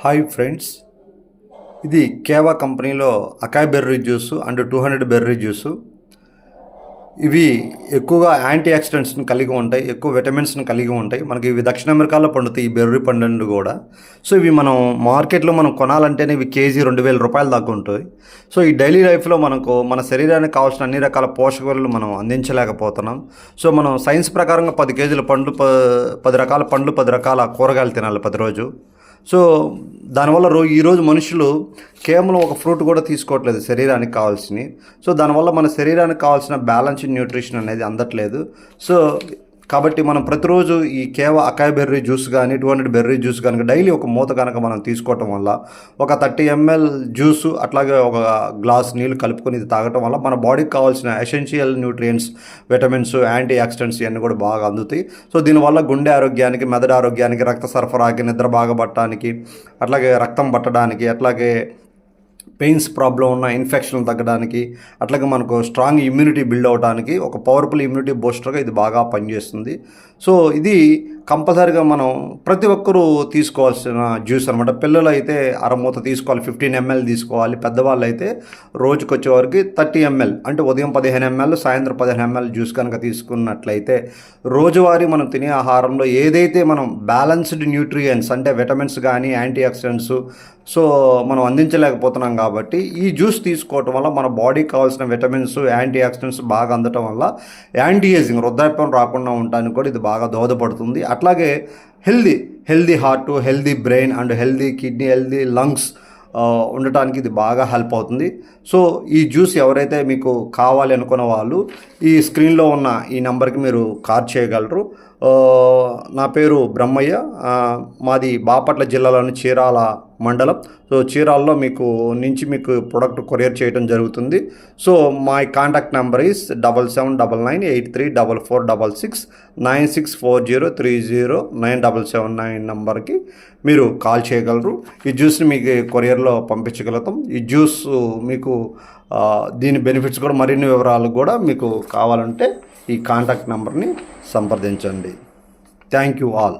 Hi friends, ఇది కేవా కంపెనీలో acai berry juice and 200 berry juice. ఇవి ఎక్కువగా యాంటీ ఆక్సిడెంట్స్ని కలిగి ఉంటాయి, ఎక్కువ విటమిన్స్ని కలిగి ఉంటాయి. మనకి ఇవి దక్షిణ అమెరికాలో పండుతాయి, ఈ బెర్రీ పండు కూడా. సో ఇవి మనం మార్కెట్లో కొనాలంటేనే ఇవి కేజీ 2000 రూపాయలు దాకా ఉంటాయి. సో ఈ డైలీ లైఫ్లో మన శరీరానికి కావాల్సిన అన్ని రకాల పోషక విలువలు మనం అందించలేకపోతున్నాం. సో మనం సైన్స్ ప్రకారంగా 10 కేజీల పండ్లు, 10 రకాల పండ్లు, 10 రకాల కూరగాయలు తినాలి ప్రతిరోజు. సో దానివల్ల ఈరోజు మనుషులు కేవలం ఒక ఫ్రూట్ కూడా తీసుకోవట్లేదు శరీరానికి కావాల్సినవి. సో దానివల్ల మన శరీరానికి కావాల్సిన బ్యాలెన్స్డ్ న్యూట్రిషన్ అనేది అందట్లేదు. సో కాబట్టి మనం ప్రతిరోజు ఈ అకాయ్ బెర్రీ జ్యూస్ కానీ 200 బెర్రీ జ్యూస్ కనుక డైలీ ఒక మూత కనుక మనం తీసుకోవటం వల్ల, ఒక 30 ml జ్యూసు అట్లాగే ఒక గ్లాస్ నీళ్ళు కలుపుకొని ఇది తాగటం వల్ల మన బాడీకి కావాల్సిన essential nutrients, vitamins, antioxidants ఇవన్నీ కూడా బాగా అందుతాయి. సో దీనివల్ల గుండె ఆరోగ్యానికి, మెదడు ఆరోగ్యానికి, రక్త సరఫరాకి, నిద్ర బాగా పట్టడానికి, అట్లాగే రక్తం పట్టడానికి, అట్లాగే పెయిన్స్ ప్రాబ్లం ఉన్న ఇన్ఫెక్షన్ తగ్గడానికి, అట్లాగే మనకు స్ట్రాంగ్ ఇమ్యూనిటీ బిల్డ్ అవడానికి, ఒక పవర్ఫుల్ ఇమ్యూనిటీ బూస్టర్గా ఇది బాగా పనిచేస్తుంది. సో ఇది కంపల్సరీగా మనం ప్రతి ఒక్కరూ తీసుకోవాల్సిన జ్యూస్ అనమాట. పిల్లలు అయితే అరమూత తీసుకోవాలి, 15 ml తీసుకోవాలి. పెద్దవాళ్ళు అయితే రోజుకి వచ్చేవారికి 30 ml, అంటే ఉదయం 15 ml, సాయంత్రం 15 ml జ్యూస్ కనుక తీసుకున్నట్లయితే రోజువారీ మనం తినే ఆహారంలో ఏదైతే మనం బ్యాలెన్స్డ్ న్యూట్రియంట్స్ అంటే విటమిన్స్ కానీ యాంటీ ఆక్సిడెంట్స్ సో మనం అందించలేకపోతున్నాం. కాబట్టి ఈ జ్యూస్ తీసుకోవటం వల్ల మన బాడీకి కావాల్సిన విటమిన్స్, యాంటీ ఆక్సిడెంట్స్ బాగా అందటం వల్ల యాంటీ ఏజింగ్, వృద్ధాప్యం రాకుండా ఉండడానికి కూడా ఇది బాగా దోహదపడుతుంది. అట్లాగే healthy heart, healthy brain and healthy kidney, healthy lungs ఉండటానికి ఇది బాగా హెల్ప్ అవుతుంది. సో ఈ జ్యూస్ ఎవరైతే మీకు కావాలి అనుకున్న వాళ్ళు ఈ స్క్రీన్లో ఉన్న ఈ నెంబర్కి మీరు కాల్ చేయగలరు. నా పేరు బ్రహ్మయ్య, మాది బాపట్ల జిల్లాలోని చీరాల మండలం. సో చీరాల్లో మీకు ప్రొడక్ట్ కొరియర్ చేయడం జరుగుతుంది. So my contact number is 7799834466 9640309779 నెంబర్కి మీరు కాల్ చేయగలరు. ఈ జ్యూస్ని మీకు కొరియర్లో పంపించగలుగుతాం. ఈ జ్యూస్ మీకు దీని బెనిఫిట్స్ కూడా, మరిన్ని వివరాలు కూడా మీకు కావాలంటే ఈ కాంటాక్ట్ నెంబర్ని సంప్రదించండి. Thank you all.